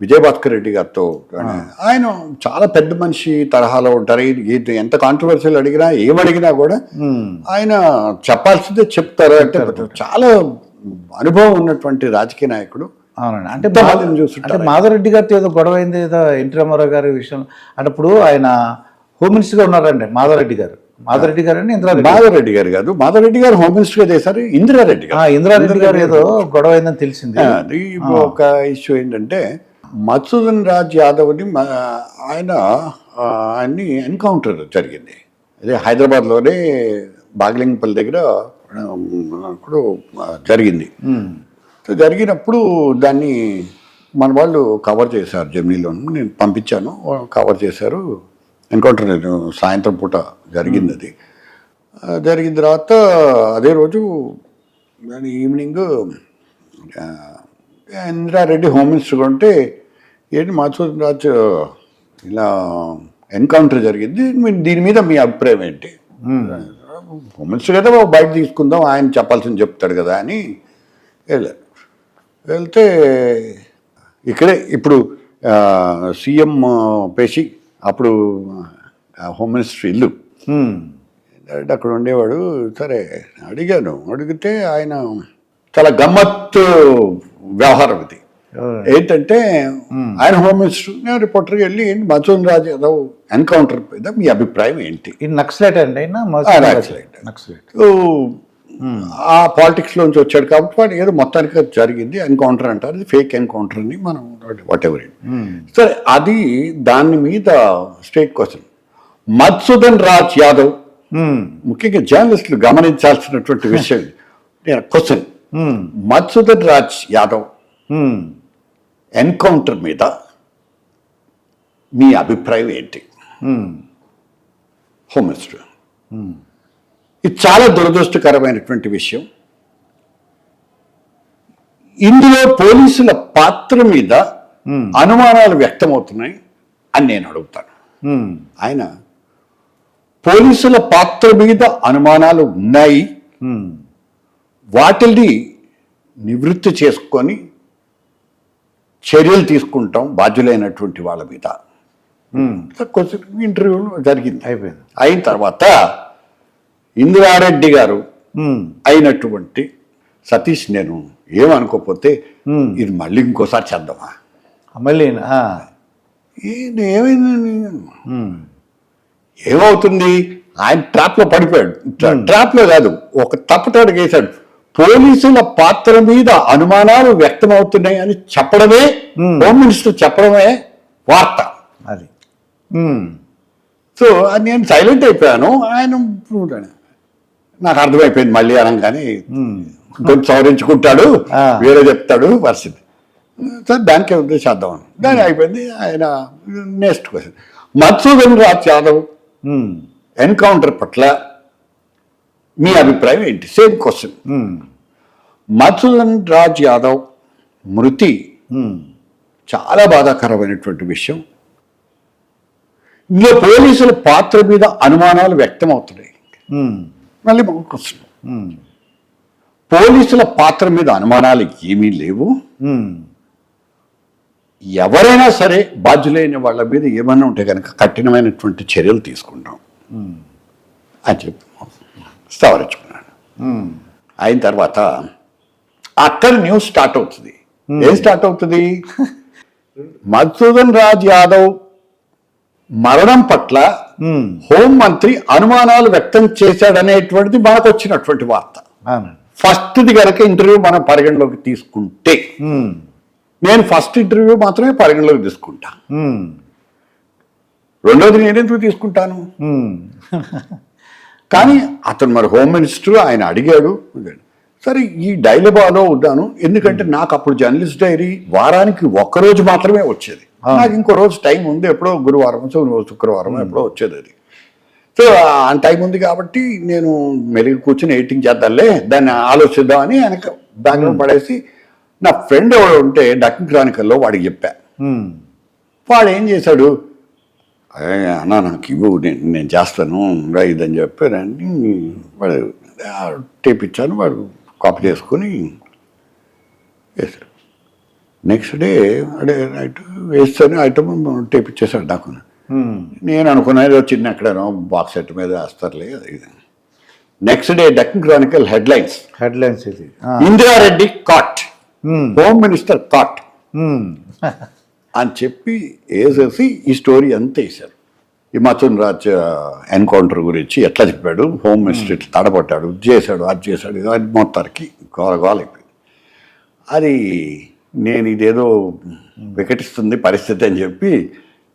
విజయభాస్కర్ రెడ్డి గారితో ఆయన చాలా పెద్ద మనిషి తరహాలో ఉంటారు. ఎంత కాంట్రవర్సీలు అడిగినా ఏమడిగినా కూడా ఆయన చెప్పాల్సిందే చెప్తారు. అంటే చాలా అనుభవం ఉన్నటువంటి రాజకీయ నాయకుడు. అవునండి. అంటే మాధవరెడ్డి గారితో ఏదో గొడవ అయింది, ఏదో ఎన్టీ రామారావు గారి విషయం. అంటే ఇప్పుడు ఆయన హోమ్ మినిస్టర్గా ఉన్నారండి మాధవరెడ్డి గారు. మాధవరెడ్డి గారు అండి మాధవరెడ్డి గారు కాదు, మాధవరెడ్డి గారు హోమ్ మినిస్టర్ గా చేశారు. ఇందిరారెడ్డి గారు ఏదో గొడవ అయిందని తెలిసింది. అది ఒక ఇష్యూ ఏంటంటే మధుసూదన్ రాజ్ యాదవ్ని ఆయన్ని ఎన్కౌంటర్ జరిగింది. అదే హైదరాబాద్లోనే బాగ్లింగపల్లి దగ్గర ఇప్పుడు జరిగింది. జరిగినప్పుడు దాన్ని మన వాళ్ళు కవర్ చేశారు. జెమినీలో నేను పంపించాను, కవర్ చేశారు. ఎన్కౌంటర్ సాయంత్రం పూట జరిగింది. అది జరిగిన తర్వాత అదే రోజు ఈవినింగ్ ఇందిరారెడ్డి హోమ్ మినిస్టర్గా ఉంటే ఏంటి మధుసూదన్ రాజ్ ఇలా ఎన్కౌంటర్ జరిగింది, దీని మీద మీ అభిప్రాయం ఏంటి? హోమ్ మినిస్టర్ కదా బయట తీసుకుందాం, ఆయన చెప్పాల్సింది చెప్తాడు కదా అని వెళ్ళారు. వెళ్తే ఇక్కడే ఇప్పుడు సీఎం పేషి అప్పుడు హోమ్ మినిస్టర్ ఇల్లు అక్కడ ఉండేవాడు. సరే అడిగాను, అడిగితే ఆయన చాలా గమ్మత్తు వ్యవహారం ఇది. ఏంటంటే ఆయన హోమ్ మినిస్టర్, నేను రిపోర్టర్కి వెళ్ళి ఏంటి మధుసూదన్ రాజ్ యాదవ్ ఎన్కౌంటర్ మీద మీ అభిప్రాయం ఏంటి? నక్సలైట్ అండి ఆయన, నక్సలైట్. ఆ పాలిటిక్స్లోంచి వచ్చాడు కాబట్టి వాడు ఏదో మొత్తానికి జరిగింది ఎన్కౌంటర్ అంటారు, అది ఫేక్ ఎన్కౌంటర్ అని మనం వాట్ ఎవర్. సరే అది దాని మీద స్టేట్ క్వశ్చన్. మధుసూదన్ రాజ్ యాదవ్ ముఖ్యంగా జర్నలిస్టులు గమనించాల్సినటువంటి విషయం క్వశ్చన్. మధుసూదన్ రాజ్ యాదవ్ ఎన్కౌంటర్ మీద మీ అభిప్రాయం ఏంటి? Home minister. ఇది చాలా దురదృష్టకరమైనటువంటి విషయం. ఇందులో పోలీసుల పాత్ర మీద అనుమానాలు వ్యక్తమవుతున్నాయి అని నేను అడుగుతాను. ఆయన పోలీసుల పాత్ర మీద అనుమానాలు ఉన్నాయి, వాటిని నివృత్తి చేసుకొని చర్యలు తీసుకుంటాం బాధ్యులైనటువంటి వాళ్ళ మీద. కొంచెం ఇంటర్వ్యూలు జరిగింది, అయిపోయింది. అయిన తర్వాత ఇందిరారెడ్డి గారు అయినటువంటి సతీష్, నేను ఏమనుకోకపోతే ఇది మళ్ళీ ఇంకోసారి చేద్దామా? మళ్ళీ ఏమైంది, ఏమవుతుంది? ఆయన ట్రాప్లో పడిపోయాడు. ట్రాప్లో కాదు, ఒక తప్పుటాడు వేశాడు. పోలీసుల పాత్ర మీద అనుమానాలు వ్యక్తమవుతున్నాయి అని చెప్పడమే, హోమ్ మినిస్టర్ చెప్పడమే వార్త అది. సో నేను సైలెంట్ అయిపోయాను. ఆయన నాకు అర్థమైపోయింది మళ్ళీ అనగానే కొంచెం సవరించుకుంటాడు, వేరే చెప్తాడు పరిస్థితి. సార్ దానికే ఉద్దేశిద్దాం, దాని అయిపోయింది. ఆయన next question, Madhusudan Raj Yadav encounter పట్ల మీ అభిప్రాయం ఏంటి? Same question. మధుసూదన్ రాజ్ యాదవ్ మృతి చాలా బాధాకరమైనటువంటి విషయం. ఇందులో పోలీసుల పాత్ర మీద అనుమానాలు వ్యక్తమవుతున్నాయి. మళ్ళీ క్వశ్చన్, పోలీసుల పాత్ర మీద అనుమానాలు ఏమీ లేవు, ఎవరైనా సరే బాధ్యులైన వాళ్ళ మీద ఏమైనా ఉంటే కనుక కఠినమైనటువంటి చర్యలు తీసుకుంటాం అని చెప్పి సవరించుకున్నాను. అయిన తర్వాత అక్కడ న్యూస్ స్టార్ట్ అవుతుంది. ఏం స్టార్ట్ అవుతుంది? మధుసూదన్ రాజ్ యాదవ్ మరణం పట్ల హోంమంత్రి అనుమానాలు వ్యక్తం చేశాడనేటువంటిది మనకు వచ్చినటువంటి వార్త. ఫస్ట్ది కనుక ఇంటర్వ్యూ మనం పరిగణలోకి తీసుకుంటే, నేను ఫస్ట్ ఇంటర్వ్యూ మాత్రమే పరిగణలోకి తీసుకుంటా, రెండోది నేను ఎందుకు తీసుకుంటాను? కానీ అతను మరి హోమ్ మినిస్టర్, ఆయన అడిగాడు. సరే ఈ డైలబాలో ఉన్నాను, ఎందుకంటే నాకు అప్పుడు జర్నలిస్ట్ డైరీ వారానికి ఒక్కరోజు మాత్రమే వచ్చేది. నాకు ఇంకో రోజు టైం ఉంది, ఎప్పుడో గురువారం శుక్రవారం ఎప్పుడో వచ్చేది అది. సో ఆ టైం ఉంది కాబట్టి నేను మెరుగు కూర్చొని ఎడిటింగ్ చేద్దాంలే, దాన్ని ఆలోచిద్దామని ఆయనకు బ్యాగ్లో పడేసి, నా ఫ్రెండ్ ఎవడు ఉంటే డక్కింగ్ క్రానికల్లో వాడికి చెప్పా. వాడు ఏం చేశాడు, అన్నా నాకు ఇవ్వు, నేను చేస్తాను ఇదని చెప్పారని వాడు టేప్ ఇచ్చాను. వాడు కాపీ చేసుకొని వేశాడు. నెక్స్ట్ డే అదే నైట్ వేస్తాను ఐటమ్ టేప్ ఇచ్చేసాడు నాకు. నేను అనుకున్నా ఏదో చిన్న ఎక్కడనో బాక్స్ సెట్ మీద వేస్తారులే అది ఇది. Next day Deccan Chronicle headlines ఇది Indira Reddy caught, home minister caught అని చెప్పి వేసేసి ఈ స్టోరీ అంతా వేశారు. ఈ మథున్ రాజ్ ఎన్కౌంటర్ గురించి ఎట్లా చెప్పాడు, హోమ్ మినిస్టర్ ఇట్లా తడబట్టాడు, ఇది చేశాడు, అది చేశాడు, అది మొత్తానికి గోల అయిపోయింది. అది నేను ఇదేదో వికటిస్తుంది పరిస్థితి అని చెప్పి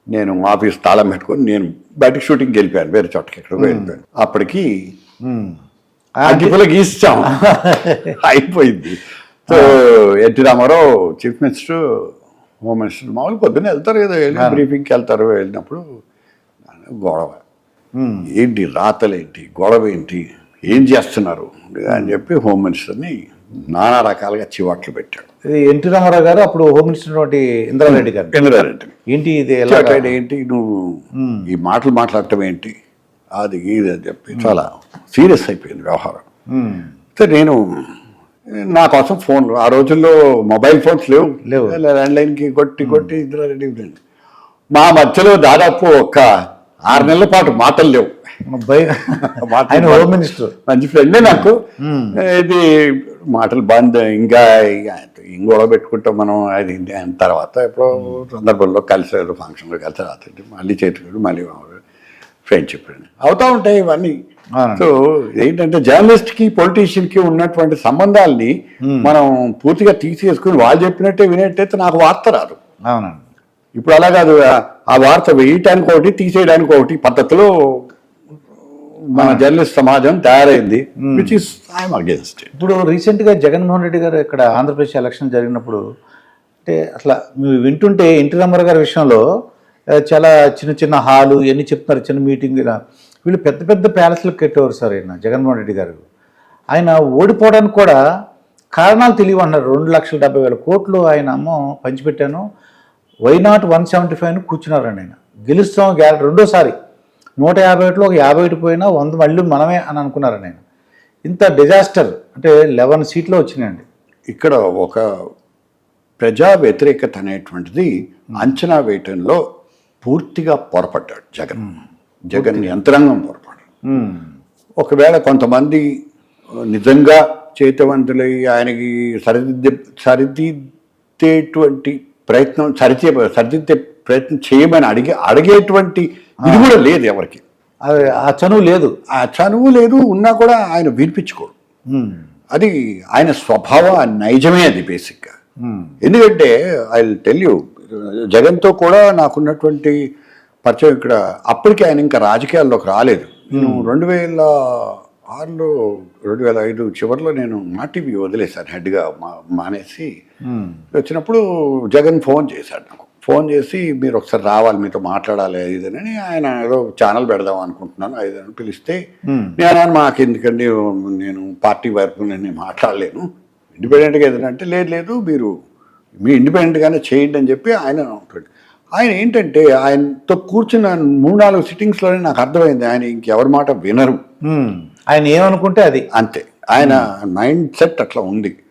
నేను ఆఫీస్ తాళం పెట్టుకొని నేను బయటకు షూటింగ్కి వెళ్ళిపోయాను, వేరే చోటకి ఎక్కడికో వెళ్ళిపోయాను. అప్పటికి అగ్గిపుల్ల గీస్తాం అయిపోయింది. So NT Rama Rao chief minister, home minister మామూలు పొద్దున్న వెళ్తారు కదా, వెళ్ళి బ్రీఫింగ్కి వెళ్తారు. వెళ్ళినప్పుడు గొడవ ఏంటి, రాతలేంటి, గొడవ ఏంటి, ఏం చేస్తున్నారు అని చెప్పి హోమ్ మినిస్టర్ని నానా రకాలుగా చివాట్లు పెట్టాడు. ఇది ఎన్టీ రామారావు గారు అప్పుడు హోమ్ మినిస్టర్ ఇందిరారెడ్డి గారు. ఇందిరారెడ్డిని ఏంటి ఇది ఏంటి, నువ్వు ఈ మాటలు మాట్లాడటం ఏంటి, అది ఇది అని చెప్పి చాలా సీరియస్ అయిపోయింది వ్యవహారం. సో నేను నా కోసం ఫోన్లు, ఆ రోజుల్లో మొబైల్ ఫోన్స్ లేవు, ల్యాండ్లైన్కి కొట్టి ఇందిరారెడ్డి మా మధ్యలో దాదాపు ఒక 6 నెలల పాటు మాటలు లేవు. హోమ్ మినిస్టర్ మంచి ఫ్రెండే నాకు. ఇది మాటలు బంద్, ఇంకా గొడవ పెట్టుకుంటాం మనం. అది తర్వాత ఎప్పుడో సందర్భంలో కలిసారు, ఫంక్షన్లో కలిసి రాత్రి మళ్ళీ చేతులు మళ్ళీ ఫ్రెండ్షిప్ అవుతూ ఉంటాయి ఇవన్నీ. సో ఏంటంటే జర్నలిస్ట్కి పొలిటీషియన్కి ఉన్నటువంటి సంబంధాలని మనం పూర్తిగా తీసేసుకుని వాళ్ళు చెప్పినట్టే వినేట్టయితే నాకు వార్త రాదు. అవునండి. ఇప్పుడు అలా కాదు, ఆ వార్త వేయటానికి ఒకటి తీసేయడానికి ఒకటి పద్ధతిలో మన జర్నలిస్ట్ సమాజం తయారైంది, విచ్ ఇస్ ఐఎమ్ అగేన్స్ట్. ఇప్పుడు రీసెంట్గా జగన్మోహన్ రెడ్డి గారు ఇక్కడ ఆంధ్రప్రదేశ్ ఎలక్షన్ జరిగినప్పుడు అంటే అట్లా మీరు వింటుంటే ఎన్టీ రామారావు గారి విషయంలో చాలా చిన్న చిన్న హాలు ఇవన్నీ చెప్తున్నారు, చిన్న మీటింగ్. వీళ్ళు పెద్ద పెద్ద ప్యాలెస్లకు కట్టేవారు సార్ ఆయన జగన్మోహన్ రెడ్డి గారు. ఆయన ఓడిపోవడానికి కూడా కారణాలు తెలియవన్నారు. 2,70,000 కోట్లు ఆయన పంచిపెట్టాను, వైనాట్ 175 కూర్చున్నారండి. ఆయన గెలుస్తాం రెండోసారి 151లో ఒక 51 పోయినా 100 మళ్ళీ మనమే అని అనుకున్నారండి ఆయన. ఇంత డిజాస్టర్ అంటే 11 సీట్లు వచ్చినాయండి. ఇక్కడ ఒక ప్రజా వ్యతిరేకత అనేటువంటిది అంచనా వేయటంలో పూర్తిగా పొరపడ్డాడు జగన్ యంత్రాంగం పొరపాటు. ఒకవేళ కొంతమంది నిజంగా చైతవంతులై ఆయనకి సరిదిద్దేటువంటి ప్రయత్నం సరిదిద్దే ప్రయత్నం చేయమని అడిగేటువంటి ఇది కూడా లేదు ఎవరికి. ఆ చనువు లేదు, ఉన్నా కూడా ఆయన వినిపించుకోడు. అది ఆయన స్వభావం, నైజమే అది బేసిక్గా. ఎందుకంటే ఐ విల్ టెల్ యూ, జగన్తో కూడా నాకున్నటువంటి పరిచయం ఇక్కడ అప్పటికి ఆయన ఇంకా రాజకీయాల్లోకి రాలేదు. నేను 2006లో 2005 చివరిలో నేను మా టీవీ వదిలేశాను, హెడ్గా మానేసి వచ్చినప్పుడు జగన్ ఫోన్ చేశాడు నాకు. ఫోన్ చేసి మీరు ఒకసారి రావాలి, మీతో మాట్లాడాలి ఇదని. ఆయన ఏదో ఛానల్ పెడదాం అనుకుంటున్నాను ఐదని పిలిస్తే నేను మాకు ఎందుకండి, నేను పార్టీ వైపు నేను మాట్లాడలేను, ఇండిపెండెంట్గా ఏదంటే లేదు మీరు మీ ఇండిపెండెంట్గానే చేయండి అని చెప్పి ఆయన ఏంటంటే ఆయనతో కూర్చున్న 3-4 సిట్టింగ్స్లోనే నాకు అర్థమైంది ఆయన ఇంకెవరి మాట వినరు. ఆయన ఏమనుకుంటే అది అంతే, ఆయన మైండ్ సెట్ అట్లా ఉంది.